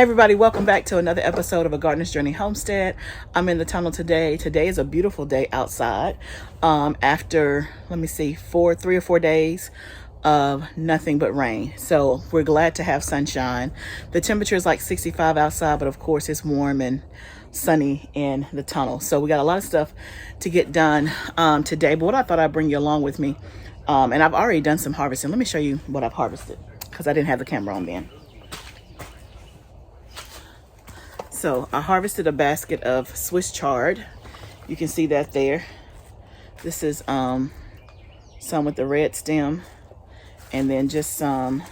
Everybody, welcome back to another episode of A Gardener's Journey Homestead. I'm in the tunnel today. Today is a beautiful day outside. After, let me see, 3 or 4 days of nothing but rain. So we're glad to have sunshine. The temperature is like 65 outside, but of course it's warm and sunny in the tunnel. So we got a lot of stuff to get done today. But what I thought I'd bring you along with me, and I've already done some harvesting. Let me show you what I've harvested because I didn't have the camera on then. So I harvested a basket of Swiss chard. You can see that there. This is some with the red stem, and then just some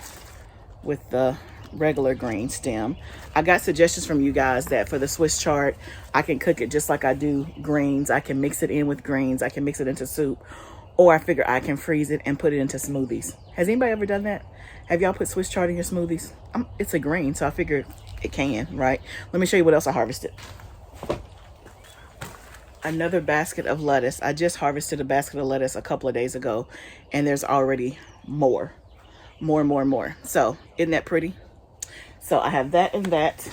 with the regular green stem. I got suggestions from you guys that for the Swiss chard, I can cook it just like I do greens. I can mix it in with greens. I can mix it into soup, or I figure I can freeze it and put it into smoothies. Has anybody ever done that? Have y'all put Swiss chard in your smoothies? It's a green, so I figured it can, right? Let me show you what else I harvested. Another basket of lettuce. I just harvested a basket of lettuce a couple of days ago, and there's already more. So isn't that pretty? So I have that and that.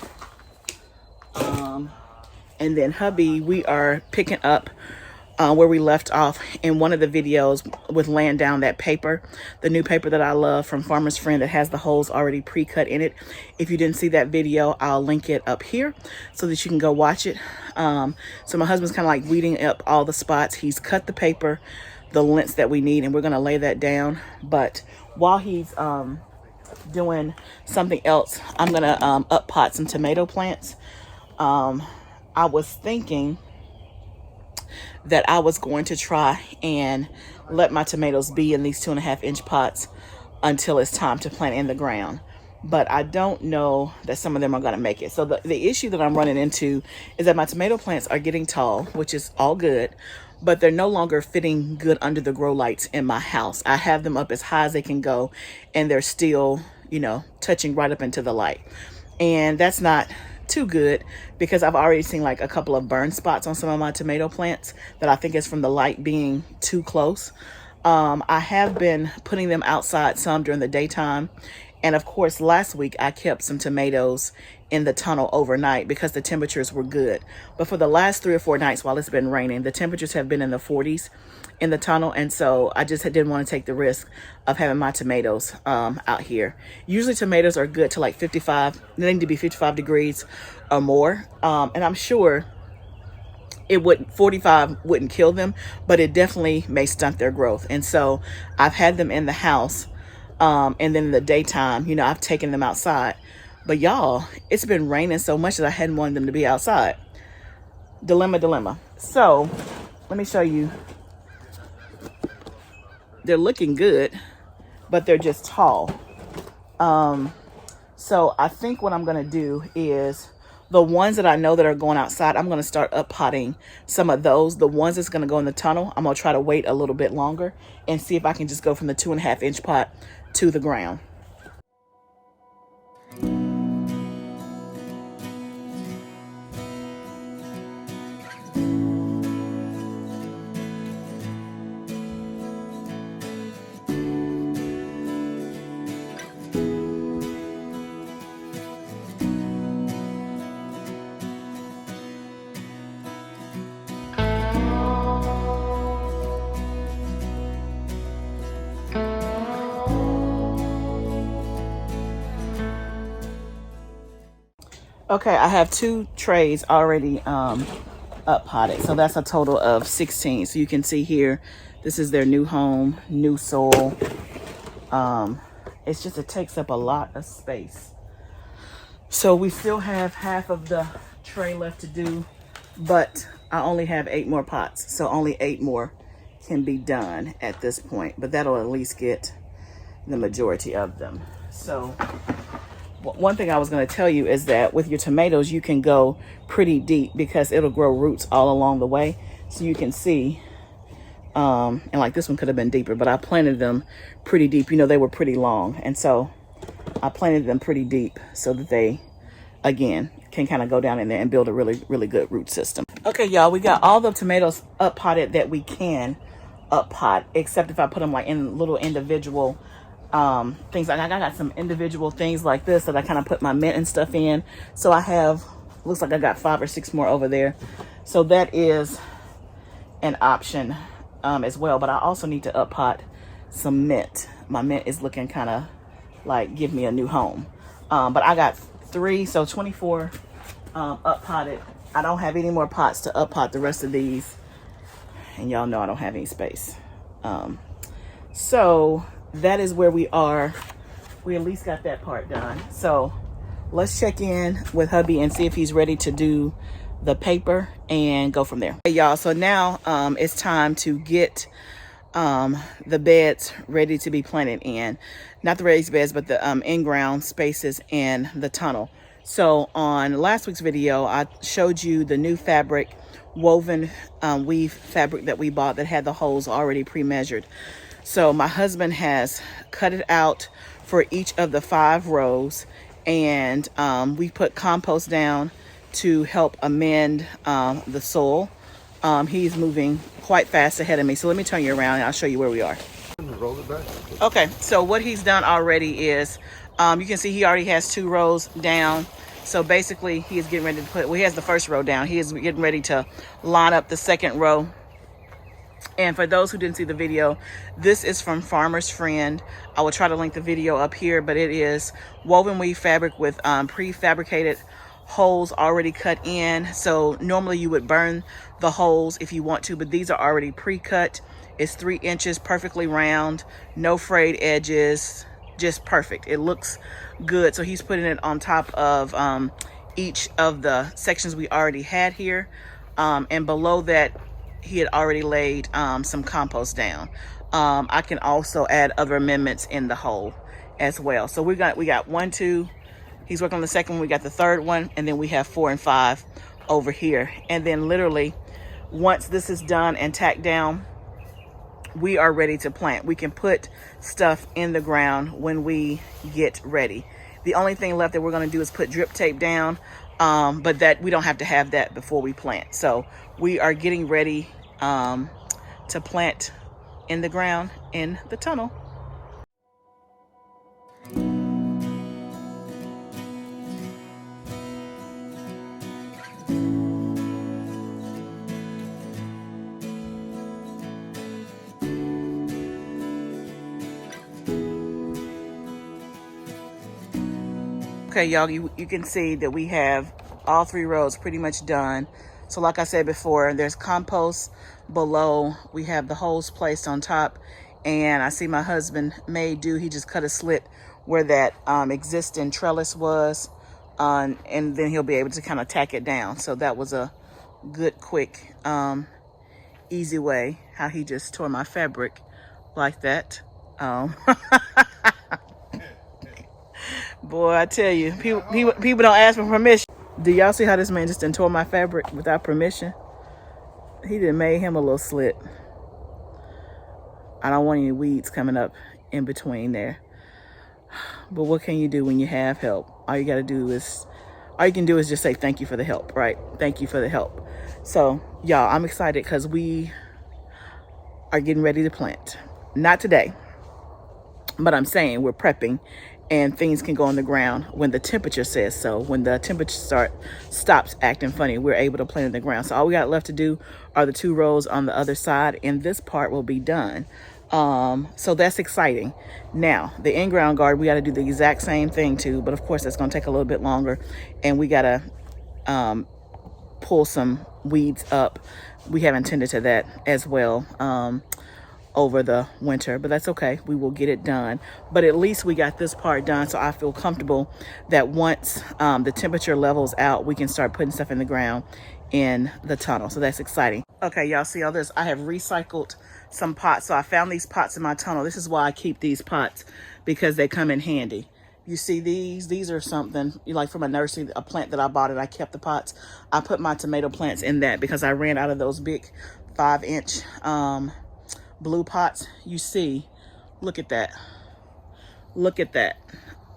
And then hubby, we are picking up where we left off in one of the videos with laying down that paper, the new paper that I love from Farmer's Friend that has the holes already pre-cut in it. If you didn't see that video, I'll link it up here so that you can go watch it. So my husband's kind of like weeding up all the spots. He's cut the paper, the lengths that we need, and we're going to lay that down. But while he's doing something else, I'm going to up pot some tomato plants. I was thinking that I was going to try and let my tomatoes be in these 2.5-inch pots until it's time to plant in the ground. But I don't know that some of them are going to make it. So the issue that I'm running into is that my tomato plants are getting tall, which is all good, but they're no longer fitting good under the grow lights in my house. I have them up as high as they can go, and they're still, touching right up into the light. And that's not too good because I've already seen like a couple of burn spots on some of my tomato plants that I think is from the light being too close. I have been putting them outside some during the daytime. And of course, last week I kept some tomatoes in the tunnel overnight because the temperatures were good. But for the last 3 or 4 nights while it's been raining, the temperatures have been in the 40s in the tunnel. And so I just didn't want to take the risk of having my tomatoes out here. Usually tomatoes are good to like 55, they need to be 55 degrees or more. And I'm sure 45 wouldn't kill them, but it definitely may stunt their growth. And so I've had them in the house. And then in the daytime, I've taken them outside. But y'all, it's been raining so much that I hadn't wanted them to be outside. Dilemma. So let me show you. They're looking good, but they're just tall. So I think what I'm going to do is the ones that I know that are going outside, I'm going to start up potting some of those. The ones that's going to go in the tunnel, I'm going to try to wait a little bit longer and see if I can just go from the 2.5-inch pot to the ground. Okay, I have 2 trays already up potted. So that's a total of 16. So you can see here, this is their new home, new soil. It takes up a lot of space. So we still have half of the tray left to do, but I only have 8 more pots. So only 8 more can be done at this point, but that'll at least get the majority of them. So one thing I was going to tell you is that with your tomatoes, you can go pretty deep because it'll grow roots all along the way. So you can see, and like this one could have been deeper, but I planted them pretty deep. They were pretty long. And so I planted them pretty deep so that they, again, can kind of go down in there and build a really, really good root system. Okay, y'all, we got all the tomatoes up potted that we can up pot, except if I put them like in little individual things. Like I got some individual things like this that I kind of put my mint and stuff in. So I have, looks like I got 5 or 6 more over there. So that is an option as well. But I also need to up pot some mint. My mint is looking kind of like give me a new home. But I got 3, so 24 up potted. I don't have any more pots to up pot the rest of these. And y'all know I don't have any space. So that is where we are. We at least got that part done. So let's check in with hubby and see if he's ready to do the paper and go from there. Hey y'all, so now it's time to get the beds ready to be planted in. Not the raised beds, but the in-ground spaces in the tunnel. So on last week's video, I showed you the new fabric, woven weave fabric that we bought that had the holes already pre-measured. So my husband has cut it out for each of the 5 rows, and we put compost down to help amend the soil. He's moving quite fast ahead of me. So let me turn you around and I'll show you where we are. Roll it back. Okay, so what he's done already is, you can see he already has 2 rows down. So basically he is getting ready to put, well, he has the first row down. He is getting ready to line up the second row. And for those who didn't see the video, this is from Farmer's Friend. I will try to link the video up here, but it is woven weave fabric with prefabricated holes already cut in. So normally you would burn the holes if you want to, but these are already pre-cut. It's 3 inches, perfectly round, no frayed edges, just perfect. It looks good. So he's putting it on top of each of the sections we already had here. And below that, he had already laid some compost down. I can also add other amendments in the hole as well. So we got 1, 2, he's working on the second one, we got the third one, and then we have 4 and 5 over here. And then literally, once this is done and tacked down, we are ready to plant. We can put stuff in the ground when we get ready. The only thing left that we're gonna do is put drip tape down, but that we don't have to have that before we plant. So we are getting ready to plant in the ground in the tunnel. Okay, y'all, you can see that we have all 3 rows pretty much done. So like I said before, there's compost below. We have the holes placed on top. And I see my husband he just cut a slit where that existing trellis was. And then he'll be able to kind of tack it down. So that was a good, quick, easy way how he just tore my fabric like that. Boy, I tell you, people don't ask for permission. Do y'all see how this man just tore my fabric without permission? He done made him a little slit. I don't want any weeds coming up in between there. But what can you do when you have help? All you can do is just say thank you for the help, right? Thank you for the help. So, y'all, I'm excited because we are getting ready to plant. Not today, but I'm saying we're prepping. And things can go on the ground when the temperature says so. When the temperature stops acting funny, we're able to plant in the ground. So all we got left to do are the 2 rows on the other side, and this part will be done. So that's exciting. Now, the in-ground garden, we got to do the exact same thing too, but of course that's going to take a little bit longer, and we got to pull some weeds up. We haven't tended to that as well. Over the winter, but that's okay. We will get it done. But at least we got this part done, so I feel comfortable that once the temperature levels out, we can start putting stuff in the ground in the tunnel. So that's exciting. Okay, y'all see all this? I have recycled some pots. So I found these pots in my tunnel. This is why I keep these pots, because they come in handy. You see these are something like from a nursery, a plant that I bought, and I kept the pots. I put my tomato plants in that because I ran out of those big 5-inch blue pots. You see, look at that,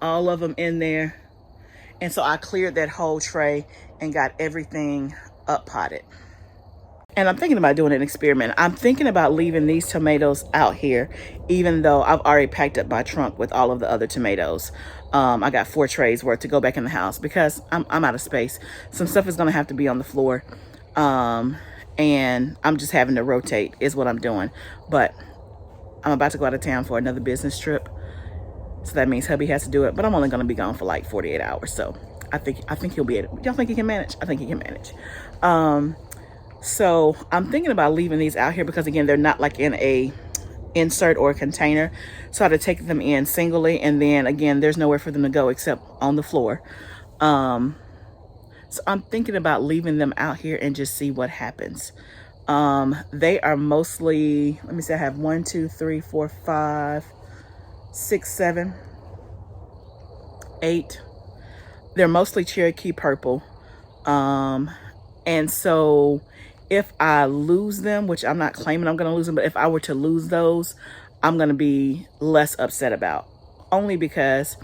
all of them in there. And so I cleared that whole tray and got everything up potted. And I'm thinking about doing an experiment. I'm thinking about leaving these tomatoes out here, even though I've already packed up my trunk with all of the other tomatoes. I got 4 trays worth to go back in the house because I'm out of space. Some stuff is going to have to be on the floor. And I'm just having to rotate is what I'm doing. But I'm about to go out of town for another business trip. So that means hubby has to do it. But I'm only going to be gone for like 48 hours. So I think he'll be able. Y'all think he can manage? I think he can manage. So I'm thinking about leaving these out here because, again, they're not like in a insert or a container. So I had to take them in singly. And then, again, there's nowhere for them to go except on the floor. So I'm thinking about leaving them out here and just see what happens. They are mostly, let me see, I have 1, 2, 3, 4, 5, 6, 7, 8. They're mostly Cherokee purple. And so if I lose them, which I'm not claiming I'm going to lose them, but if I were to lose those, I'm going to be less upset about. Only because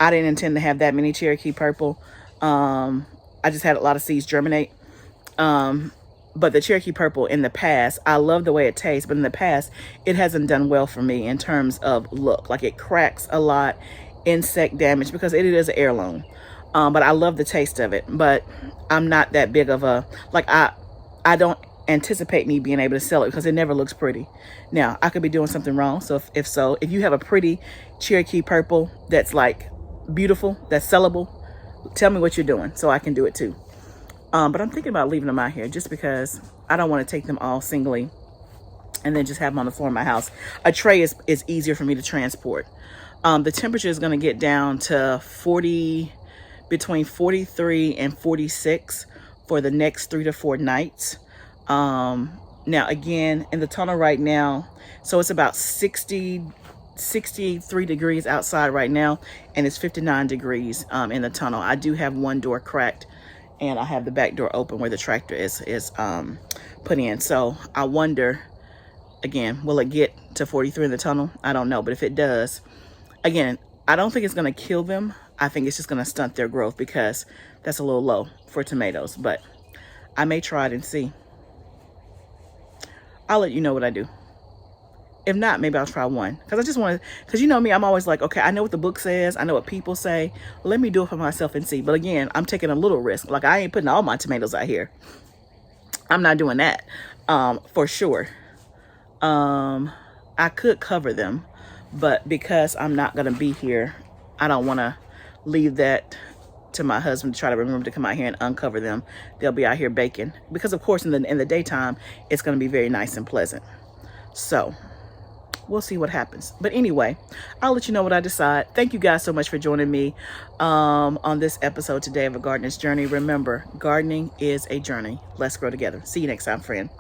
I didn't intend to have that many Cherokee purple. I just had a lot of seeds germinate. But the Cherokee purple in the past, I love the way it tastes, but in the past, it hasn't done well for me in terms of look. Like it cracks a lot, insect damage, because it is an heirloom. But I love the taste of it. But I'm not that big of a, like I don't anticipate me being able to sell it because it never looks pretty. Now, I could be doing something wrong. So if you have a pretty Cherokee purple that's like beautiful, that's sellable, tell me what you're doing so I can do it too. But I'm thinking about leaving them out here just because I don't want to take them all singly and then just have them on the floor of my house. A tray is easier for me to transport. The temperature is going to get down to between 43 and 46 for the next 3 to 4 nights. Now, again, in the tunnel right now, so it's about 63 degrees outside right now, and it's 59 degrees in the tunnel. I do have one door cracked, and I have the back door open where the tractor is put in. So I wonder, again, will it get to 43 in the tunnel? I don't know. But if it does, again, I don't think it's going to kill them. I think it's just going to stunt their growth because that's a little low for tomatoes. But I may try it and see. I'll let you know what I do. If not, maybe I'll try one. Because I just want to, because you know me, I'm always like, okay, I know what the book says. I know what people say. Let me do it for myself and see. But again, I'm taking a little risk. Like I ain't putting all my tomatoes out here. I'm not doing that for sure. I could cover them. But because I'm not going to be here, I don't want to leave that to my husband to try to remember to come out here and uncover them. They'll be out here baking. Because, of course, in the daytime, it's going to be very nice and pleasant. So we'll see what happens. But anyway, I'll let you know what I decide. Thank you guys so much for joining me on this episode today of A Gardener's Journey. Remember, gardening is a journey. Let's grow together. See you next time, friend.